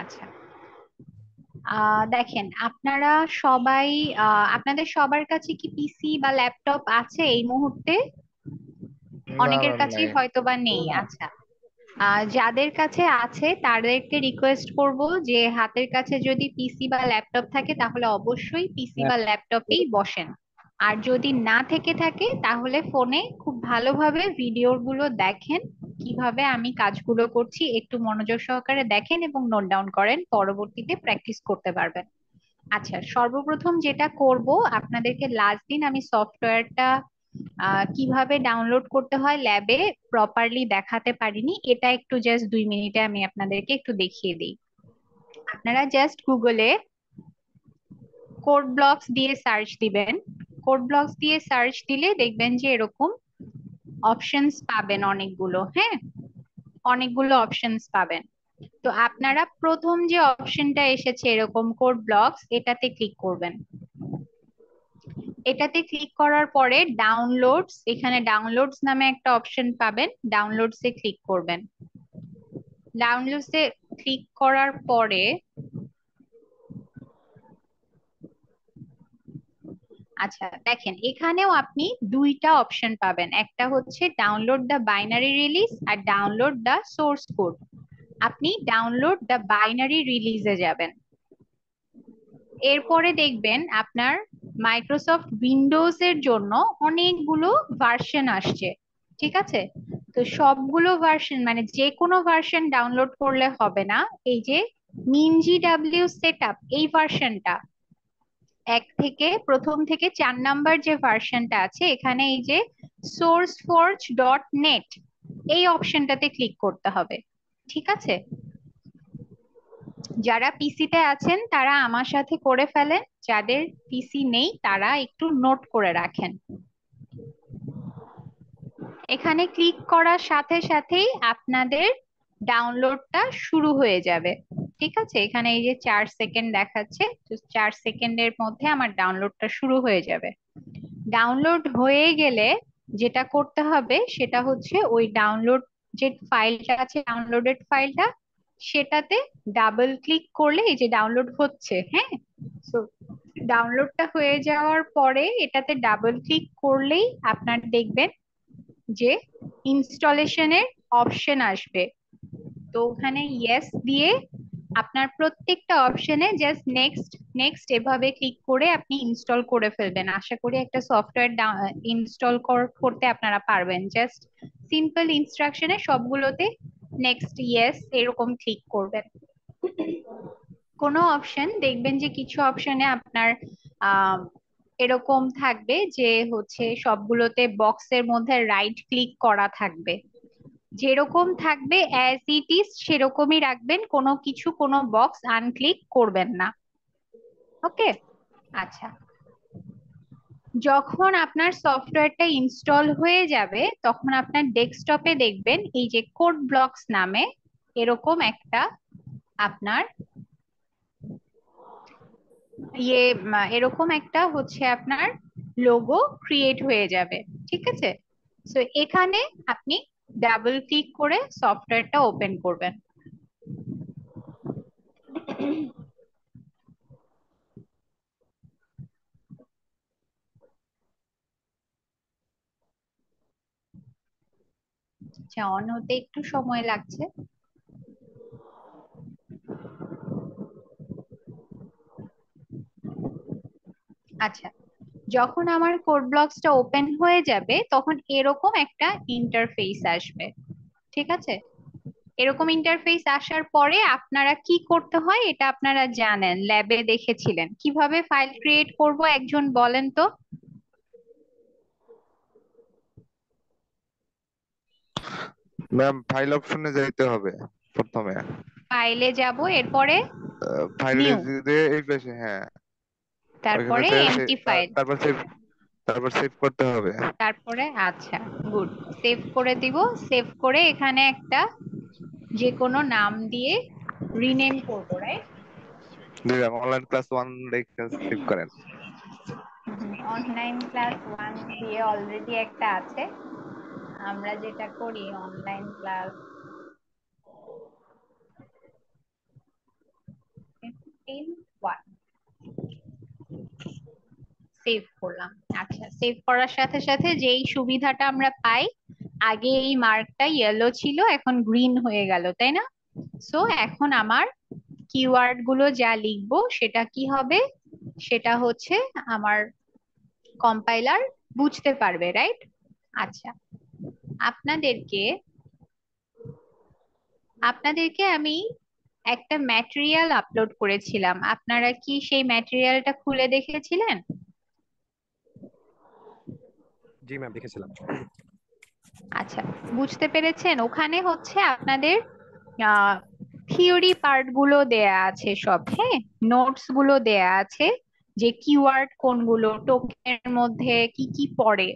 আচ্ছা, দেখেন আপনারা সবাই, আপনাদের সবার কাছে কি পিসি বা ল্যাপটপ আছে এই মুহূর্তে? না অনেকের ম্যাম, কাছেই নাই। হয়তো বা নেই। আচ্ছা, যাদের কাছে আছে তাদেরকে রিকোয়েস্ট করব যে হাতের কাছে যদি পিসি বা ল্যাপটপ থাকে তাহলে অবশ্যই পিসি বা ল্যাপটপেই বসেন। আর যদি না থেকে থাকে তাহলে ফোনে খুব ভালোভাবে ভিডিওগুলো দেখেন, কিভাবে আমি কাজগুলো করছি একটু মনোযোগ সহকারে দেখেন এবং নোট ডাউন করেন, পরবর্তীতে প্র্যাকটিস করতে পারবেন। আচ্ছা, সর্বপ্রথম যেটা করব, আপনাদেরকে লাস্ট দিন আমি সফটওয়্যারটা কিভাবে ডাউনলোড করতে হয় ল্যাবে প্রপারলি দেখাতে পারিনি, এটা একটু জাস্ট 2 মিনিটে আমি আপনাদেরকে একটু দেখিয়ে দিই। আপনারা জাস্ট গুগলে কোড ব্লকস দিয়ে সার্চ দিবেন। কোড ব্লকস দিয়ে সার্চ দিলে দেখবেন যে এরকম অপশনস পাবেন অনেকগুলো। হ্যাঁ, অনেকগুলো অপশনস পাবেন। তো আপনারা প্রথম যে অপশনটা এসেছে এরকম কোড ব্লকস, এটাতে ক্লিক করবেন। এটাতে ক্লিক করার পরে ডাউনলোডস, এখানে ডাউনলোডস নামে একটা অপশন পাবেন, ডাউনলোডস এ ক্লিক করবেন। ডাউনলোডস এ ক্লিক করার পরে আচ্ছা দেখেন এখানেও আপনি দুইটা অপশন পাবেন, একটা হচ্ছে ডাউনলোড দ্য বাইনারি রিলিজ আর ডাউনলোড দ্য সোর্স কোড। আপনি ডাউনলোড দ্য বাইনারি রিলিজে যাবেন। এরপরে দেখবেন আপনার মাইক্রোসফট উইন্ডোজ এর জন্য অনেকগুলো ভার্সন আসছে। ঠিক আছে, তো সবগুলো ভার্সন মানে যে কোনো ভার্সন ডাউনলোড করলে হবে না। এই যে মিনজি ডাব্লিউ সেটআপ এই ভার্সনটা, এক থেকে প্রথম থেকে 4 নাম্বার যে ভার্সনটা আছে এখানে এই যে সোর্স ফোর্জ ডট নেট এই অপশনটাতে ক্লিক করতে হবে। ঠিক আছে, যারা পিসিতে আছেন তারা আমার সাথে করে ফেলেন, যাদের পিসি নেই তারা একটু নোট করে রাখেন। এখানে ক্লিক করার সাথে সাথেই আপনাদের ডাউনলোডটা শুরু হয়ে যাবে। ঠিক আছে, এখানে এই যে 4 সেকেন্ড দেখাচ্ছে, তো 4 সেকেন্ডের মধ্যে আমার ডাউনলোডটা শুরু হয়ে যাবে। ডাউনলোড হয়ে গেলে যেটা করতে হবে সেটা হচ্ছে ওই ডাউনলোড যে ফাইলটা আছে, ডাউনলোডেড ফাইলটা, সেটাতে ডাবল ক্লিক করলে এই যে ডাউনলোড হচ্ছে। হ্যাঁ, তো ডাউনলোডটা হয়ে যাওয়ার পরে এটাতে ডাবল ক্লিক করলেই আপনার দেখবেন যে ইনস্টলেশনের অপশন আসবে। তো ওখানে ইয়েস দিয়ে আপনার প্রত্যেকটা অপশনে জাস্ট নেক্সট নেক্সট এভাবে ক্লিক করে আপনি ইনস্টল করে ফেলবেন। আশা করি একটা সফটওয়্যার ইনস্টল করতে আপনারা পারবেন। জাস্ট সিম্পল ইনস্ট্রাকশনে সবগুলোতে নেক্সট ইয়েস এরকম ক্লিক করবেন। কোনো অপশন দেখবেন যে কিছু অপশনে আপনার আহ এরকম থাকবে যে হচ্ছে সবগুলোতে বক্সের মধ্যে রাইট ক্লিক করা থাকবে, যেরকম থাকবে অ্যাজ ইট ইজ সেরকমই রাখবেন, কোনো কিছু কোনো বক্স আনক্লিক করবেন না। ওকে, আচ্ছা, যখন আপনার সফটওয়্যারটা ইনস্টল হয়ে যাবে তখন আপনার ডেস্কটপে দেখবেন এই যে কোড ব্লকস নামে এরকম একটা আপনার এরকম একটা হচ্ছে আপনার লোগো ক্রিয়েট হয়ে যাবে। ঠিক আছে, তো এখানে আপনি ডাবল ক্লিক করে সফটওয়্যারটা ওপেন করবেন। আচ্ছা, অন হতে একটু সময় লাগছে। আচ্ছা, যখন আমার কোড ব্লকসটা ওপেন হয়ে যাবে তখন এরকম একটা ইন্টারফেস আসবে। ঠিক আছে, এরকম ইন্টারফেস আসার পরে আপনারা কি করতে হয় এটা আপনারা জানেন, ল্যাবে দেখেছিলেন। কিভাবে ফাইল ক্রিয়েট করব একজন বলেন তো? ম্যাম, ফাইল অপশনে যাইতে হবে প্রথমে। ফাইলে যাব, এরপরে ফাইলে নিউ, দিয়ে এই পাশে, হ্যাঁ। ওইখানে তারপরে যে এমটি ফাইল, তারপর সেভ করতে হবে। তারপরে আচ্ছা গুড, সেভ করে দিব। সেভ করে এখানে একটা যে কোনো নাম দিয়ে রিনেম করবো, রাইট? দিলাম অনলাইন ক্লাস 1 রেখে সেভ করেন। অনলাইন ক্লাস ওয়ান দিয়ে অলরেডি একটা আছে। আমরা যেটা করি অনলাইন ক্লাস 1 সেভ করলাম। আচ্ছা, সেভ করার সাথে সাথে যেই সুবিধাটা আমরা পাই, আগে এই মার্কটা ইয়েলো ছিল, এখন গ্রিন হয়ে গেল, তাই না? সো এখন আমার কিওয়ার্ড গুলো যা লিখবো সেটা কি হবে, সেটা হচ্ছে আমার কম্পাইলার বুঝতে পারবে, রাইট? আচ্ছা, আপনাদেরকে আপনাদেরকে আমি একটা ম্যাটেরিয়াল আপলোড করেছিলাম, আপনারা কি সেই ম্যাটেরিয়ালটা খুলে দেখেছিলেন? জি ম্যাম, দেখেছিলাম। আচ্ছা, বুঝতে পেরেছেন? ওখানে হচ্ছে আপনাদের থিওরি পার্ট গুলো দেয়া আছে সব, হ্যাঁ, নোটস গুলো দেয়া আছে, যে কিওয়ার্ড কোনগুলো, টোকেনের মধ্যে কি কি পড়ে,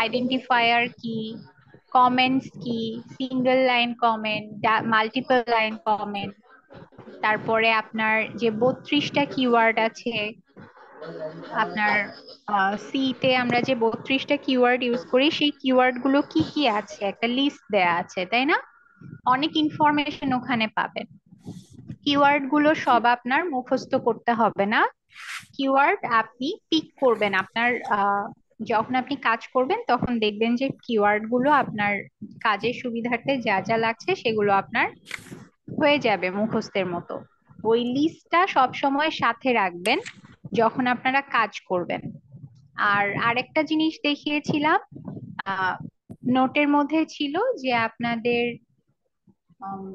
আইডেন্টিফায়ার কি, কমেন্টস কি, single line comment, multiple line comment, তারপরে আপনার যে 32টা কিওয়ার্ড আছে, আপনার সি তে আমরা যে 32টা কিওয়ার্ড ইউজ করি, সেই কিওয়ার্ড গুলো কি কি আছে একটা লিস্ট দেয়া আছে, তাই না? অনেক ইনফরমেশন ওখানে পাবেন। কিওয়ার্ড গুলো জি সব আপনার মুখস্থ করতে হবে না, কিওয়ার্ড আপনি পিক করবেন আপনার যখন আপনি কাজ করবেন তখন দেখবেন যে কিওয়ার্ড গুলো আপনার কাজের সুবিধার্থে যা যা লাগছে সেগুলো আপনার হয়ে যাবে মুখস্থের মতো। ওই লিস্টটা সব সময় সাথে রাখবেন যখন আপনারা কাজ করবেন। আর আরেকটা জিনিস দেখিয়েছিলাম, নোটের মধ্যে ছিল যে আপনাদের উম,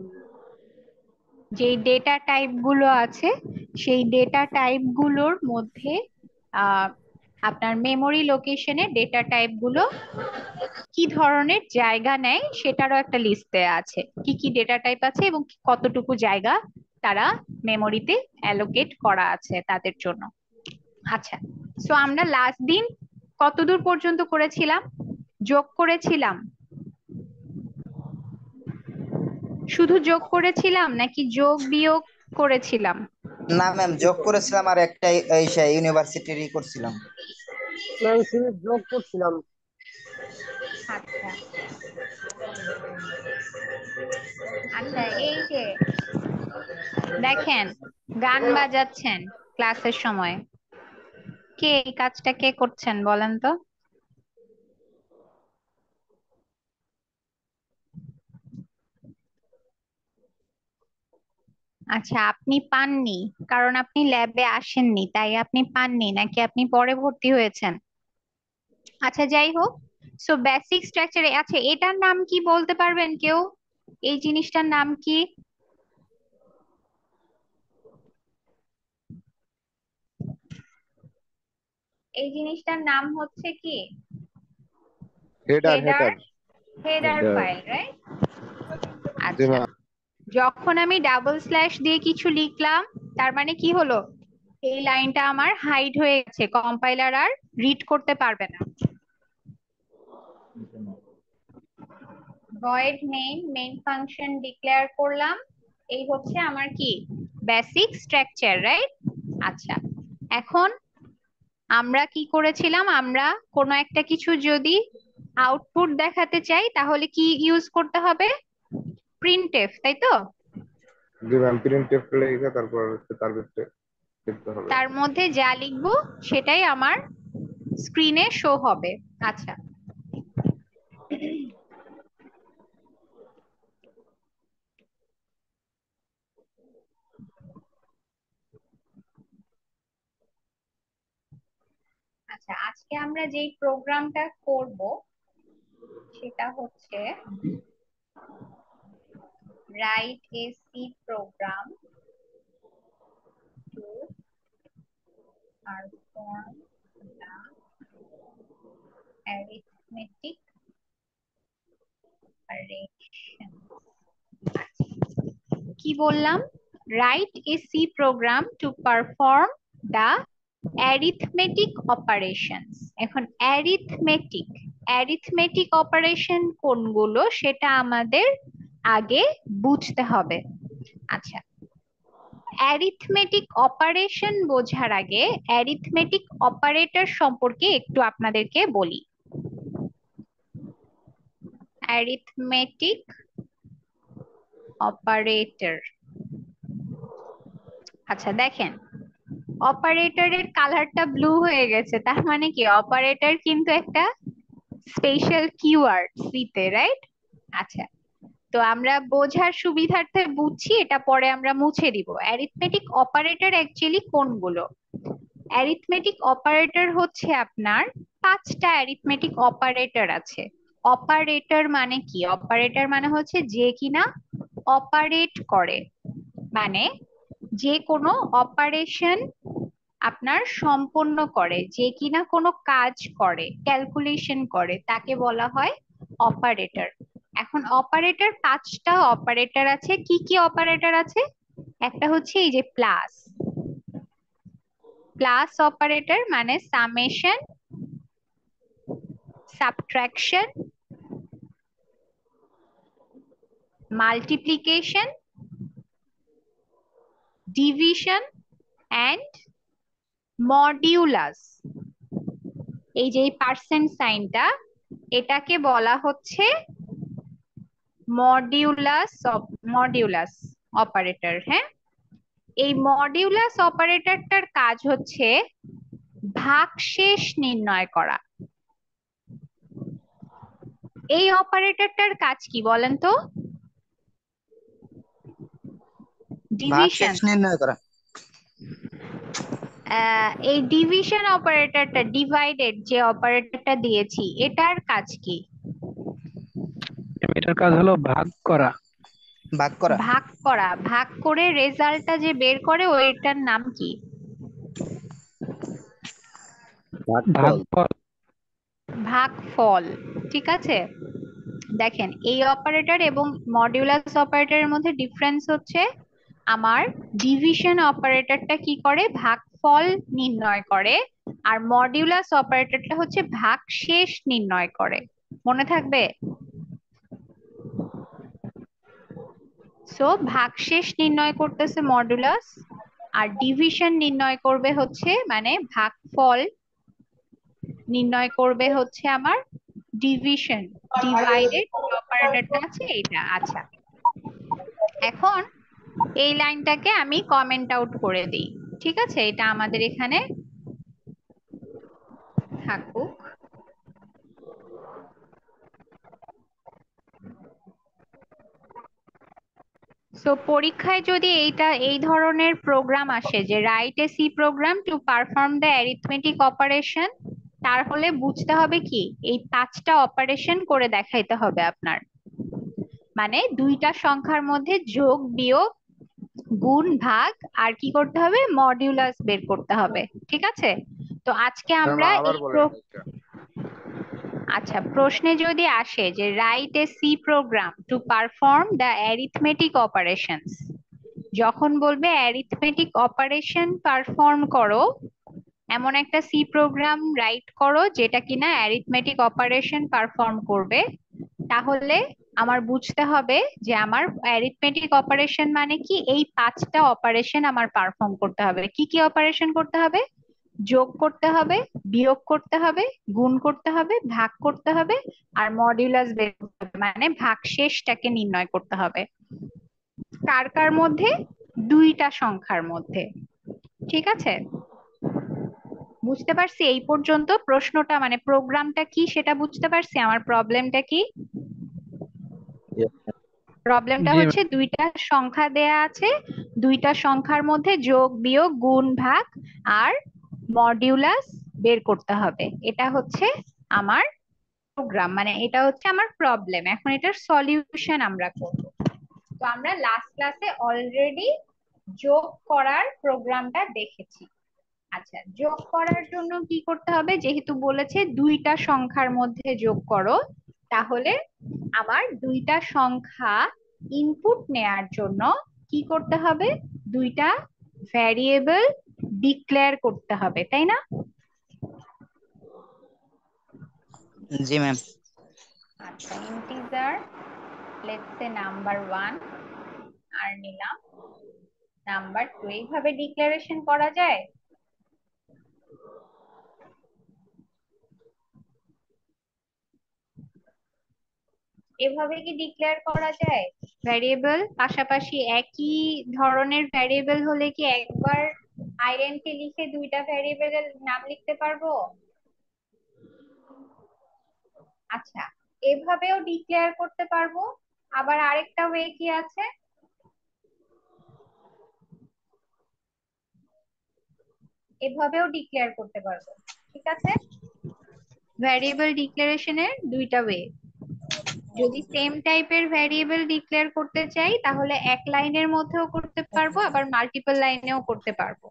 যে ডেটা টাইপ গুলো আছে, সেই ডেটা টাইপ গুলোর মধ্যে আহ, আপনার মেমোরি লোকেশনে ডেটা টাইপ গুলো কি ধরনের জায়গা নেয় সেটারও একটা লিস্ট দেয়া আছে, কি কি ডেটা টাইপ আছে এবং কতটুকু জায়গা তারা মেমোরিতে অ্যালোকেট করা আছে তাদের জন্য। আচ্ছা, সো আমরা লাস্ট দিন কতদূর পর্যন্ত করেছিলাম? যোগ করেছিলাম, শুধু যোগ করেছিলাম নাকি যোগ বিয়োগ করেছিলাম? না ম্যাম, যোগ করেছিলাম আর একটা ইউনিভার্সিটিরই করছিলাম। ম্যাম শুধু যোগ করছিলাম। আচ্ছা আচ্ছা, এই যে দেখেন গান বাজাচ্ছেন ক্লাসের সময়, কে এই কাজটা কে করছেন বলেন তো? আচ্ছা, আপনি পাননি কারণ আপনি ল্যাবে আসেননি, তাই আপনি পাননি, নাকি আপনি পরে ভর্তি হয়েছেন? আচ্ছা, যাই হোক, সো বেসিক স্ট্রাকচারে আছে, এটার নাম কি বলতে পারবেন কেউ? এই জিনিসটার নাম কি? এই জিনিসটার নাম হচ্ছে কি? Header header. Header header header file, right? জি আচ্ছা, ম্যাম। যখন আমি ডাবল স্ল্যাশ দিয়ে কিছু লিখলাম, তার মানে কি হলো? এই লাইনটা আমার হাইড হয়ে গেছে, কম্পাইলার আর রিড করতে পারবে না। Void main, main function declare করলাম, এই হচ্ছে আমার কি বেসিক স্ট্রাকচার, রাইট? আচ্ছা, এখন আমরা কি করেছিলাম, আমরা কোনো একটা কিছু যদি আউটপুট দেখাতে চাই তাহলে কি ইউজ করতে হবে? প্রিন্টএফ, তাই তো? জি ম্যাম, প্রিন্টএফ লিখে তারপর হচ্ছে তার ভিতরে লিখতে হবে। তার মধ্যে যা লিখবো সেটাই আমার স্ক্রিনে শো হবে। আচ্ছা, আচ্ছা, আজকে আমরা যেই প্রোগ্রামটা করব সেটা হচ্ছে write a C program to perform the arithmetic operation. কি বললাম? Write a C program to perform the arithmetic operations. এখন অ্যারিথমেটিক অ্যারিথমেটিক অপারেশন কোনগুলো সেটা আমাদের আগে বুঝতে হবে। আচ্ছা, অ্যারিথমেটিক অপারেশন বোঝার আগে অ্যারিথমেটিক অপারেটর সম্পর্কে একটু আপনাদেরকে বলি। অ্যারিথমেটিক অপারেটর, আচ্ছা দেখেন, অপারেটরের কালারটা ব্লু হয়ে গেছে, তার মানে কি অপারেটর কিন্তু একটা স্পেশাল কিওয়ার্ড সিতে, রাইট? আচ্ছা, তো আমরা বোঝার সুবিধার্থে বুঝছি, এটা পরে আমরা মুছে দিব। অ্যারিথমেটিক অপারেটর অ্যাকচুয়ালি কোনগুলো? অ্যারিথমেটিক অপারেটর হচ্ছে আপনার 5টা অ্যারিথমেটিক অপারেটর আছে। অপারেটর মানে কি? অপারেটর মানে হচ্ছে যে কিনা অপারেট করে, মানে যে কোনো অপারেশন আপনার সম্পন্ন করে, যে কিনা কোনো কাজ করে, ক্যালকুলেশন করে, তাকে বলা হয় অপারেটর। এখন অপারেটর 5টা অপারেটর আছে। কি কি অপারেটর আছে? একটা হচ্ছে এই যে প্লাস, প্লাস অপারেটর মানে summation, subtraction, multiplication, division and modulus. এই যে পার্সেন্ট সাইনটা, এটাকে বলা হচ্ছে মডিউলাস মডিউলাস অপারেটর। হ্যাঁ, এই মডিউলাস অপারেটরটার কাজ হচ্ছে ভাগশেষ নির্ণয় করা। এই অপারেটরটার কাজ কি বলেন তো? ডিভিশন। ভাগশেষ নির্ণয় করা। এই ডিভিশন অপারেটরটা, ডিভাইডেড যে অপারেটরটা দিয়েছি, এটার কাজ কি? এটার কাজ হলো ভাগ করা। ভাগ করা। ভাগ করা। ভাগ করে রেজাল্টটা যে বের করে ওইটার নাম কি? ভাগফল। ভাগফল। ঠিক আছে, দেখেন এই অপারেটর এবং মডিউলাস অপারেটরের মধ্যে ডিফারেন্স হচ্ছে, আমার ডিভিশন অপারেটরটা কি করে? ভাগফল নির্ণয় করে। আর মডিউলাস অপারেটরটা হচ্ছে ভাগশেষ নির্ণয় করে। মনে থাকবে? সো ভাগশেষ নির্ণয় করতেছে মডুলাস, আর ডিভিশন নির্ণয় করবে হচ্ছে, মানে ভাগফল নির্ণয় করবে হচ্ছে আমার ডিভিশন। ডিভাইডেড অপারেটরটা আছে এইটা। আচ্ছা, এখন এই লাইনটাকে আমি কমেন্ট আউট করে দিই। ঠিক আছে, এটা আমাদের এখানে থাকুক। সো পরীক্ষায় যদি এই ধরনের প্রোগ্রাম আসে যে write a C program to perform the arithmetic operation, তাহলে বুঝতে হবে কি এই 5টা অপারেশন করে দেখাইতে হবে আপনার। মানে দুইটা সংখ্যার মধ্যে যোগ, বিয়োগ, গুণ, ভাগ, আর কি করতে হবে? মডিউলাস বের করতে হবে। ঠিক আছে, তো আজকে ম্যাম আমরা আবার এই বলেন এটা। আচ্ছা, প্রশ্নে যদি আসে যে write a C program to perform the arithmetic operations, যখন বলবে অ্যারিথমেটিক অপারেশন পারফর্ম করো, এমন একটা সি প্রোগ্রাম রাইট করো যেটা কিনা অ্যারিথমেটিক অপারেশন পারফর্ম করবে, তাহলে আমার বুঝতে হবে যে আমার অ্যারিথমেটিক অপারেশন মানে কি, এই 5টা অপারেশন আমার পারফর্ম করতে হবে। কি কি অপারেশন করতে হবে? যোগ করতে হবে, বিয়োগ করতে হবে, গুণ করতে হবে, ভাগ করতে হবে, আর মডিউলাস বের করতে হবে, মানে ভাগশেষটাকে নির্ণয় করতে হবে। কার কার মধ্যে? দুইটা সংখ্যার মধ্যে। ঠিক আছে, বুঝতে পারছি এই পর্যন্ত? প্রশ্নটা মানে প্রোগ্রামটা কি সেটা বুঝতে পারছি, আমার প্রবলেমটা কি? প্রবলেমটা জি হচ্ছে দুইটা সংখ্যা দেয়া আছে, দুইটা সংখ্যার মধ্যে যোগ, বিয়োগ, গুণ, ভাগ আর মডিউলাস বের করতে হবে। এটা হচ্ছে আমার প্রোগ্রাম, মানে এটা হচ্ছে আমার প্রবলেম। এখন এটার সলিউশন আমরা করব। তো আমরা লাস্ট ক্লাসে অলরেডি যোগ করার প্রোগ্রামটা দেখেছি। আচ্ছা, যোগ করার জন্য কি করতে হবে? যেহেতু বলেছে দুইটা সংখ্যার মধ্যে যোগ করো, তাহলে আমার দুইটা সংখ্যা ইনপুট নেয়ার জন্য কি করতে হবে? দুইটা ভ্যারিয়েবল ডিক্লেয়ার করতে হবে, তাই না? জি ম্যাম। আচ্ছা, ইন্টিজার লেটস সে নাম্বার 1 আর নিলাম নাম্বার 2, এইভাবে ডিক্লারেশন করা যায়? এভাবে কি ডিক্লেয়ার করা যায়? ভ্যারিয়েবল পাশাপাশি একই ধরনের ভ্যারিয়েবল হলে কি একবার আইডেন্টি লিখে দুইটা ভ্যারিয়েবলের নাম লিখতে পারবো? আচ্ছা, এভাবেও ডিক্লেয়ার করতে পারবো। আবার আরেকটা ওয়ে কি আছে? এভাবেও ডিক্লেয়ার করতে পারবো। ঠিক আছে, ভ্যারিয়েবল ডিক্লারেশনের দুইটা ওয়ে। যদি সেম টাইপের ভ্যারিয়েবল ডিক্লেয়ার করতে চাই তাহলে এক লাইনের মধ্যেও করতে পারবো, আবার মাল্টিপল লাইনেও করতে পারবো।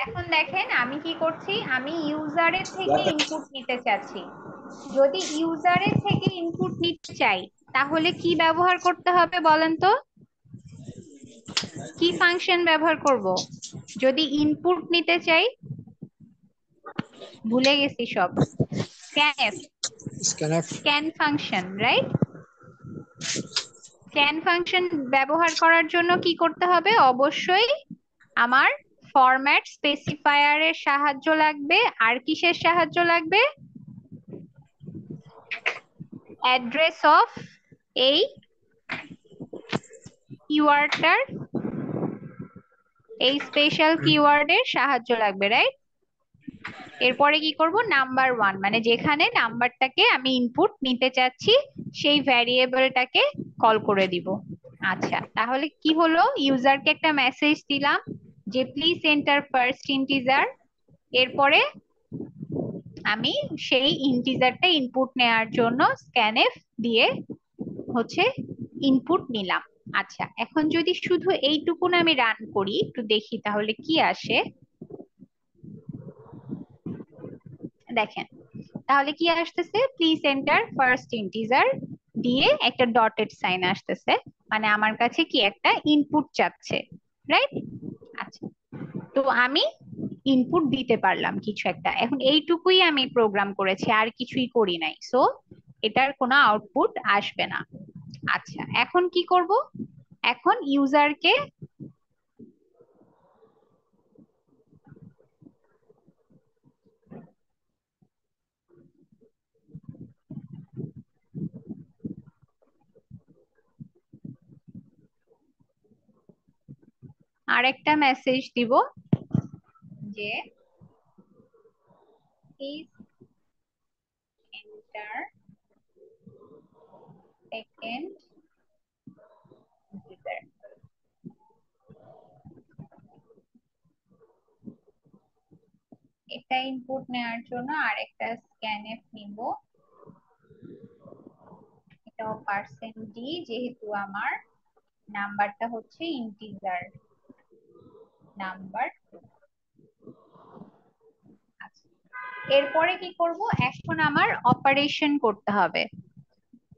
এখন দেখেন আমি কি করছি, আমি ইউজারের থেকে ইনপুট নিতে চাচ্ছি। যদি ইউজারের থেকে ইনপুট নিতে চাই তাহলে কি ব্যবহার করতে হবে বলেন তো? কি ফাংশন ব্যবহার করব যদি ইনপুট নিতে চাই? ভুলে গেছি সব। Scan function, right? Scan function ব্যবহার করার জন্য কি করতে হবে? অবশ্যই আমার ফরম্যাট স্পেসিফায়ারের সাহায্য লাগবে। আর কিসের সাহায্য লাগবে? অ্যাড্রেস অফ এই কিওয়ার্ডটার, এই স্পেশাল কিওয়ার্ডের সাহায্য লাগবে, রাইট? এরপরে কি করব? নাম্বার 1 মানে যেখানে নাম্বারটাকে আমি ইনপুট নিতে চাচ্ছি সেই ভ্যারিয়েবলটাকে কল করে দিব। আচ্ছা, তাহলে কি হলো? ইউজারকে একটা মেসেজ দিলাম যে প্লিজ এন্টার ফার্স্ট ইন্টিজার। এরপরে আমি সেই ইন্টিজারটা ইনপুট নেওয়ার জন্য স্ক্যানএফ দিয়ে হচ্ছে ইনপুট নিলাম। আচ্ছা, এখন যদি শুধু এইটুকুন আমি রান করি, একটু দেখি তাহলে কি আসে। দেখেন তাহলে কি আসতেছে? প্লিজ এন্টার ফার্স্ট ইন্টিজার দিয়ে একটা ডটেড সাইন আসতেছে, মানে আমার কাছে কি একটা ইনপুট চাচ্ছে, রাইট? আচ্ছা, তো আমি ইনপুট দিতে পারলাম কিছু একটা। এখন এইটুকুই আমি প্রোগ্রাম করেছি, আর কিছুই করি নাই, সো এটার কোনো আউটপুট আসবে না। আচ্ছা, এখন কি করব? এখন ইউজারকে আরেকটা মেসেজ দিব যে প্লিজ এন্টার সেকেন্ড ইন্টিজার। এটা ইনপুট নেওয়ার জন্য আরেকটা স্ক্যানএফ নিব, এটাও %d, যেহেতু আমার নাম্বারটা হচ্ছে ইন্টিজার নাম্বার। এরপরে কি করব? এখন আমার অপারেশন করতে হবে,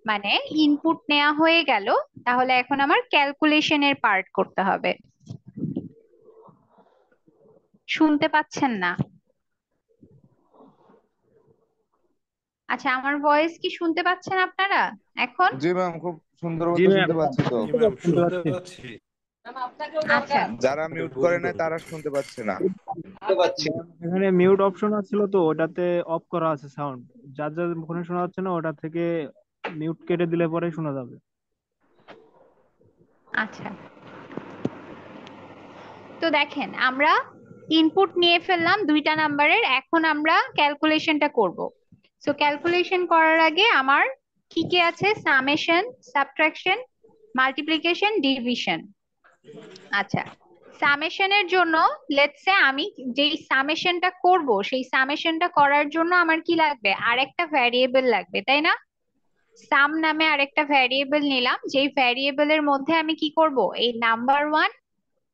মানে ইনপুট নেওয়া হয়ে গেল, তাহলে এখন আমার ক্যালকুলেশনের পার্ট করতে হবে। শুনতে পাচ্ছেন না? আচ্ছা, আমার ভয়েস কি শুনতে পাচ্ছেন আপনারা এখন? জি ম্যাম, খুব সুন্দর জি মতো ম্যাম, শুনতে পাচ্ছি তো। জি ম্যাম, শুনতে শুনতে পাচ্ছি। পাচ্ছি। আচ্ছা, যারা মিউট করে নেয় তারা শুনতে পাচ্ছে না। এখানে মিউট অপশন আছিল তো, ওটাতে অফ করা আছে সাউন্ড। যার যার ফোনে শোনা যাচ্ছে না ওটা থেকে মিউট কেটে দিলে পরে শোনা যাবে। আচ্ছা, তো দেখেন আমরা ইনপুট নিয়ে ফেললাম দুইটা নাম্বারের, এখন আমরা ক্যালকুলেশনটা করব। সো ক্যালকুলেশন করার আগে আমার কি কি আছে? Summation, subtraction, multiplication, division. আচ্ছা, সামেশনের জন্য লেটস সে আমি যেই সামেশনটা করব সেই সামেশনটা করার জন্য আমার কি লাগবে? আরেকটা ভ্যারিয়েবল লাগবে, তাই না? সাম নামে আরেকটা ভ্যারিয়েবল নিলাম, যেই ভ্যারিয়েবলের মধ্যে আমি কি করব? এই নাম্বার 1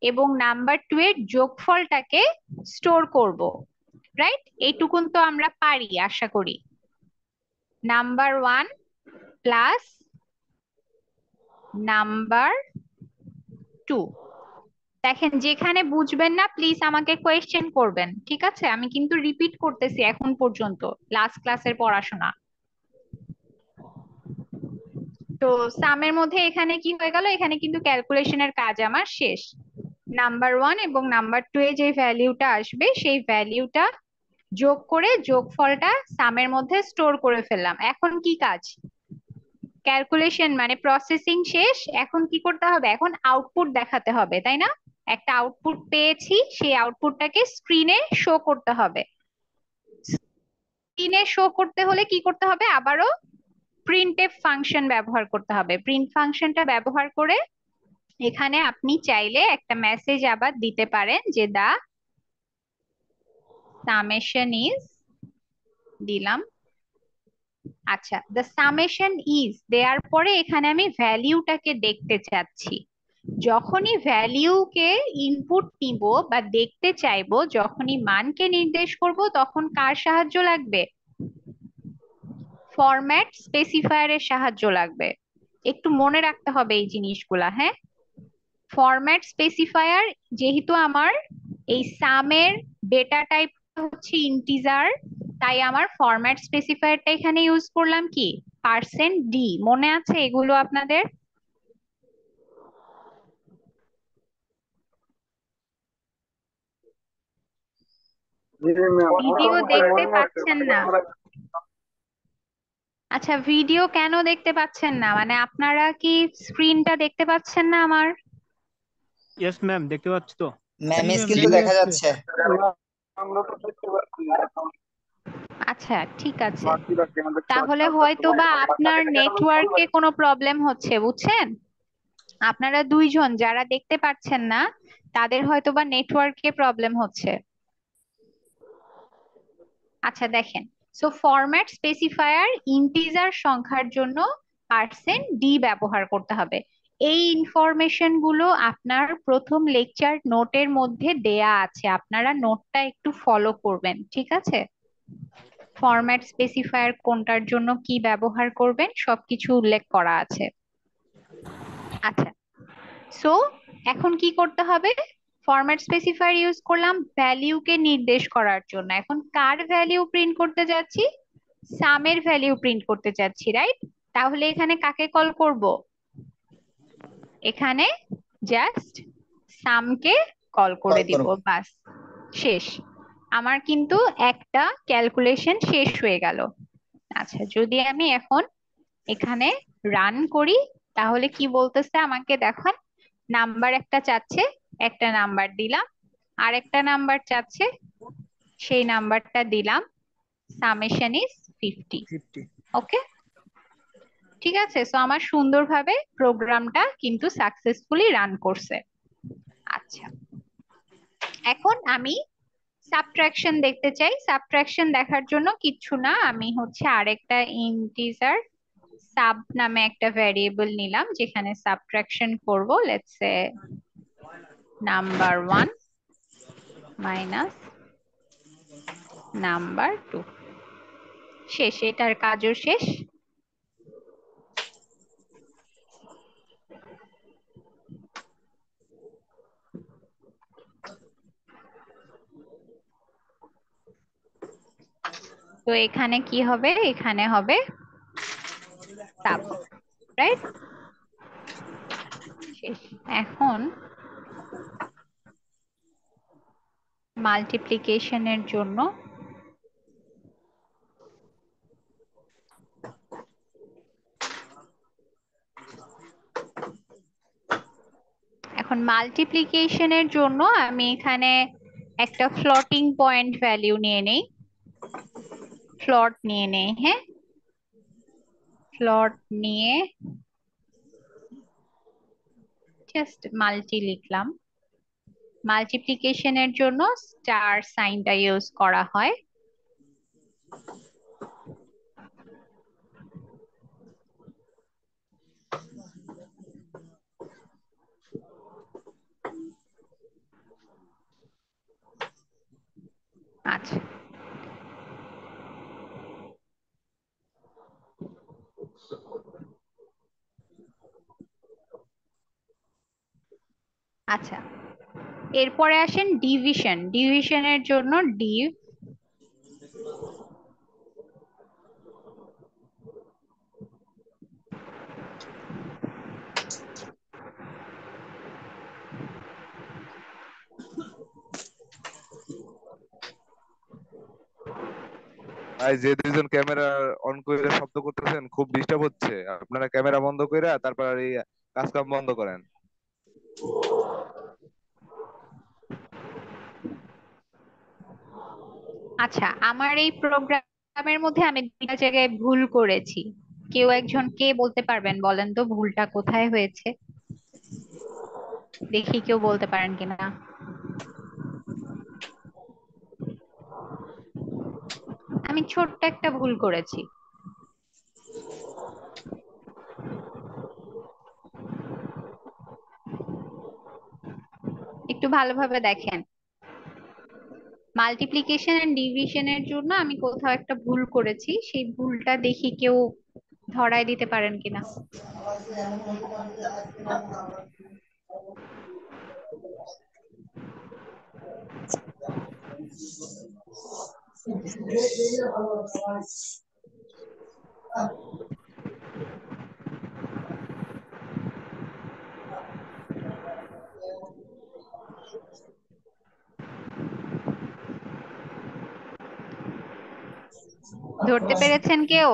এবং নাম্বার 2 এর যোগফলটাকে স্টোর করব, রাইট? এইটুকুন তো আমরা পারি আশা করি। Number 1 plus number 2। দেখেন, যেখানে বুঝবেন না প্লিজ আমাকে কোয়েশ্চেন করবেন, ঠিক আছে? আমি কিন্তু রিপিট করতেছি এখন পর্যন্ত লাস্ট ক্লাসের পড়াশোনা। তো সামের মধ্যে এখানে কি হয়ে গেল? এখানে কিন্তু ক্যালকুলেশনের কাজ আমার শেষ। নাম্বার 1 এবং নাম্বার 2 এ যে ভ্যালিউটা আসবে সেই ভ্যালিউটা যোগ করে যোগফলটা সামের মধ্যে স্টোর করে ফেললাম। এখন কি কাজ? ক্যালকুলেশন মানে প্রসেসিং শেষ। এখন কি করতে হবে? এখন আউটপুট দেখাতে হবে, তাই না? একটা আউটপুট পেয়েছি, সেই আউটপুটটাকে স্ক্রিনে শো করতে হবে। স্ক্রিনে শো করতে হলে কি করতে হবে? আবারও প্রিন্টএফ ফাংশন ব্যবহার করতে হবে। প্রিন্ট ফাংশনটা ব্যবহার করে এখানে আপনি চাইলে একটা মেসেজ আবার দিতে পারেন যে দা সামেশন ইজ, দিলাম। আচ্ছা, দ্য সামেশন ইজ দেওয়ার পরে এখানে আমি ভ্যালিউটাকে দেখতে চাচ্ছি। যখনই ভ্যালিউকে ইনপুট নিব বা দেখতে চাইবো, যখনই মানকে নির্দেশ করব, তখন কার সাহায্য লাগবে? ফরম্যাট স্পেসিফায়ারের সাহায্য লাগবে। একটু মনে রাখতে হবে এই জিনিসগুলা, হ্যাঁ। ফরম্যাট স্পেসিফায়ার, যেহেতু আমার এই সামের ডেটা টাইপ হচ্ছে ইন্টিজার, তাই আমার ফরম্যাট স্পেসিফায়ারটা এখানে ইউজ করলাম কি? %d। মনে আছে এগুলো আপনাদের? ভিডিও দেখতে পাচ্ছেন না? আচ্ছা, ভিডিও কেন দেখতে পাচ্ছেন না? মানে আপনারা কি স্ক্রিনটা দেখতে পাচ্ছেন না আমার? ইয়েস ম্যাম, দেখতে পাচ্ছি তো। ম্যাম জি ম্যাম, কিন্তু দেখা দেখা যাচ্ছে। যাচ্ছে। আমরা তো দেখতে পাচ্ছি না। আচ্ছা, ঠিক আছে। তাহলে হয়তো বা আপনার নেটওয়ার্কে কোনো প্রবলেম হচ্ছে, বুঝছেন? আপনারা দুইজন যারা দেখতে পাচ্ছেন না, তাদের হয়তো বা নেটওয়ার্কে প্রবলেম হচ্ছে। আচ্ছা দেখেন, সো ফরম্যাট স্পেসিফায়ার ইন্টিজার সংখ্যার জন্য %d ব্যবহার করতে হবে। এই ইনফরমেশন গুলো আপনার প্রথম লেকচার নোটের মধ্যে দেয়া আছে, আপনারা নোটটা একটু ফলো করবেন, ঠিক আছে? ফরম্যাট স্পেসিফায়ার কোনটার জন্য কি ব্যবহার করবেন সবকিছু উল্লেখ করা আছে। আচ্ছা, সো এখন কি করতে হবে? ফরম্যাট স্পেসিফায়ার ইউজ করলাম ভ্যালিউকে নির্দেশ করার জন্য। এখন কার ভ্যালিউ প্রিন্ট করতে যাচ্ছি? সামের ভ্যালিউ প্রিন্ট করতে যাচ্ছি, রাইট? তাহলে এখানে কাকে কল করব? এখানে জাস্ট সামকে কল করে কল দিব, করব। বাস, শেষ। আমার কিন্তু একটা ক্যালকুলেশন শেষ হয়ে গেল। আচ্ছা, যদি আমি এখন এখানে রান করি, তাহলে কি বলতেছে আমাকে দেখান। নাম্বার একটা চাচ্ছে, একটা নাম্বার দিলাম। আর একটা নাম্বার চাচ্ছে, সেই নাম্বারটা দিলাম। Summation is 50। ওকে, ঠিক আছে। সো আমার সুন্দরভাবে প্রোগ্রামটা কিন্তু সাকসেসফুলি রান করছে। আচ্ছা, এখন আমি সাবট্রাকশন দেখতে চাই। সাবট্রাকশন দেখার জন্য কিচ্ছু না, আমি হচ্ছে আরেকটা ইন্টিজার সাব নামে একটা ভ্যারিয়েবল নিলাম, যেখানে সাবট্রাকশন করব। Let's say number 1 minus number 2। শেষ, এটার কাজও শেষ। তো এখানে কি হবে? এখানে হবে সাব, রাইট? শেষ। এখন মাল্টিপ্লিকেশনের জন্য আমি এখানে একটা ফ্লোটিং পয়েন্ট ভ্যালু নিয়ে নেই, ফ্লট নিয়ে নেই, হ্যাঁ। ফ্লট নিয়ে জাস্ট মাল্টি লিখলাম। মাল্টিপ্লিকেশনের জন্য স্টার সাইনটা ইউজ করা হয়। আচ্ছা, আচ্ছা, এরপরে আসেন ডিভিশন। ডিভিশনের জন্য ডিভ ভাই যে দুইজন ক্যামেরা অন করে শব্দ করতেছেন খুব ডিস্টার্ব হচ্ছে, আপনারা ক্যামেরা বন্ধ কইরা তারপর আর এই কাজ কাম বন্ধ করেন। আচ্ছা, আমার এই প্রোগ্রামের মধ্যে আমি দুইটা জায়গায় ভুল করেছি। কেউ একজন কে বলতে পারবেন, বলেন তো ভুলটা কোথায় হয়েছে? দেখি কেউ বলতে পারেন কিনা। আমি ছোট্ট একটা ভুল করেছি। একটু ভালোভাবে দেখেন। মাল্টিপ্লিকেশন এন্ড ডিভিশনের জন্য আমি কোথাও একটা ভুল করেছি, সেই ভুলটা দেখি কেউ ধরায় দিতে পারেন কিনা। ধরতে পেরেছেন কেউ?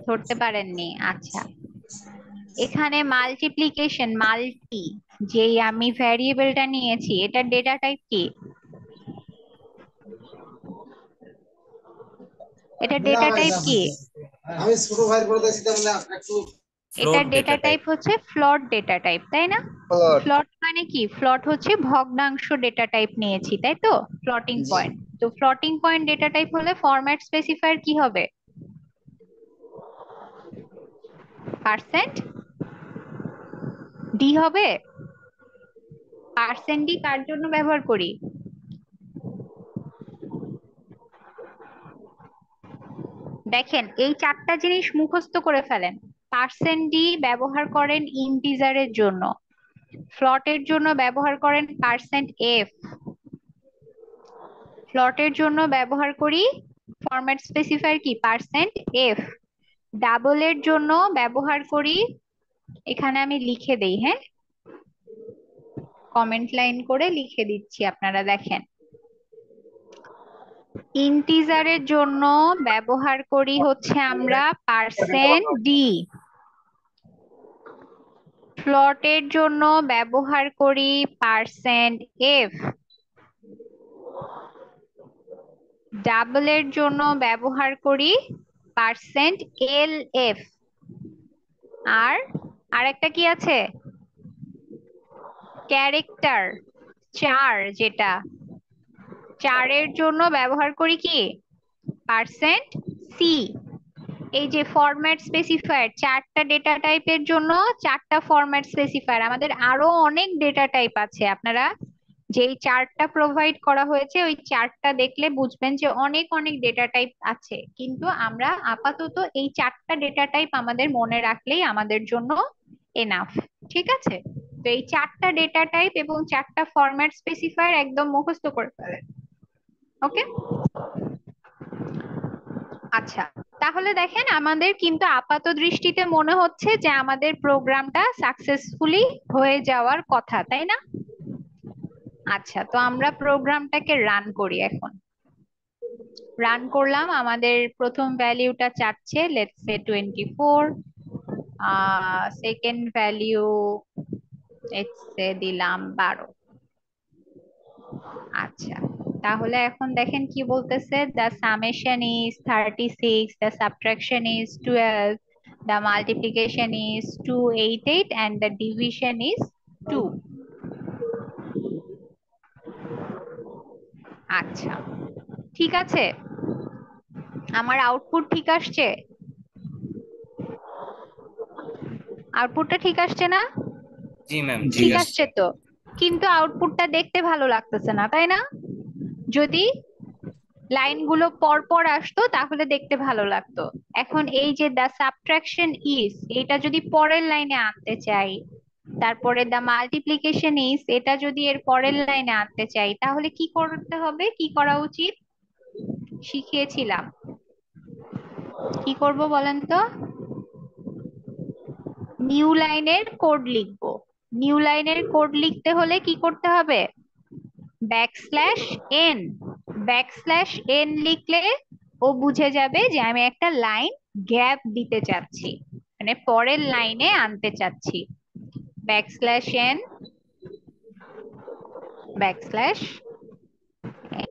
ধরতে পারেননি? আচ্ছা, এখানে মাল্টিপ্লিকেশন মাল্টি, যেই আমি ভ্যারিয়েবলটা নিয়েছি, এটা ডেটা টাইপ কি? এটা ডেটা টাইপ কি? আমি ছোট ভাইয়ের পরে দেখছি তার মানে একটু এটা float data data type type. হচ্ছে ফ্লট ডেটা টাইপ, তাই না? প্লট। ফ্লট মানে কি? ফ্লট হচ্ছে ভগ্নাংশ ডেটা টাইপ নিয়েছি, তাই তো? ফ্লটিং জি। পয়েন্ট। তো ফ্লটিং পয়েন্ট ডেটা টাইপ হলে ফরম্যাট স্পেসিফায়ার কি হবে? পার্সেন্ট ডি হবে। পার্সেন্ট ডি কার জন্য ব্যবহার করি? দেখেন, এই চারটা জিনিস মুখস্থ করে ফেলেন। পার্সেন্ট ডি ব্যবহার করেন ইন্টিজারের জন্য, ফ্লটের জন্য ব্যবহার করেন পার্সেন্ট এফ, ফ্লটের জন্য ব্যবহার করি ফরম্যাট স্পেসিফায়ার কি? Percent F. ডাবলের জন্য ব্যবহার করি, এখানে আমি লিখে দেই, হ্যাঁ, কমেন্ট লাইন করে লিখে দিচ্ছি, আপনারা দেখেন। ইন্টিজারের জন্য ব্যবহার করি হচ্ছে আমরা পার্সেন্ট ডি, ফ্লটের জন্য ব্যবহার করি পার্সেন্ট এফ, ডাবলের জন্য ব্যবহার করি পার্সেন্ট এল এফ। আর আরেকটা কি আছে? ক্যারেক্টার চার, যেটা চারের জন্য ব্যবহার করি কি? Percent C. এই যে ফরম্যাট স্পেসিফায়ার, চারটা ডেটা টাইপের জন্য চারটা ফরম্যাট স্পেসিফায়ার। আমাদের আরো অনেক ডেটা টাইপ আছে, আপনারা যেই চার্টটা প্রোভাইড করা হয়েছে ওই চার্টটা দেখলে বুঝবেন যে অনেক অনেক ডেটা টাইপ আছে, কিন্তু আমরা আপাতত এই চারটা ডেটা টাইপ আমাদের মনে রাখলেই আমাদের জন্য এনাফ। ঠিক আছে? তো এই চারটা ডেটা টাইপ এবং চারটা ফরম্যাট স্পেসিফায়ার একদম মুখস্থ করে ফেলেন। ওকে, আচ্ছা, তাহলে দেখেন আমাদের কিন্তু আপাত দৃষ্টিতে মনে হচ্ছে যে আমাদের প্রোগ্রামটা সাকসেসফুলি হয়ে যাওয়ার কথা, তাই না? আচ্ছা, তো আমরা প্রোগ্রামটাকে রান করি। এখন রান করলাম, আমাদের প্রথম ভ্যালিউটা চাচ্ছে let's say 24, second value let's say দিলাম 12। আচ্ছা, তাহলে এখন দেখেন কি বলতেছে, the summation is 36, the subtraction is 12, the multiplication is 288 and the division is 2। আচ্ছা, ঠিক আছে, আমার আউটপুট ঠিক আসছে? আউটপুটটা ঠিক আসছে না? জি ম্যাম, ঠিক ঠিক আছে। আসছে তো, কিন্তু আউটপুটটা দেখতে ভালো লাগতেছে না, তাই না? যদি লাইনগুলো পর পর আসতো তাহলে দেখতে ভালো লাগতো। এখন এই যে দ্য সাবট্রাকশন ইজ, এটা যদি পরের লাইনে আনতে চাই, তারপরে দ্য মাল্টিপ্লিকেশন ইজ, এটা যদি এর পরের লাইনে আনতে চাই, তাহলে কি করতে হবে? কি করা উচিত? শিখিয়েছিলাম, কি করব বলেন তো? নিউ লাইনের কোড লিখবো। নিউ লাইনের কোড লিখতে হলে কি করতে হবে? ব্যাকস্ল্যাশ এন ব্যাকস্ল্যাশ এন লিখলে ও বুঝে যাবে যে আমি একটা লাইন গ্যাপ দিতে চাচ্ছি, মানে পরের লাইনে আনতে চাচ্ছি। ব্যাকস্ল্যাশ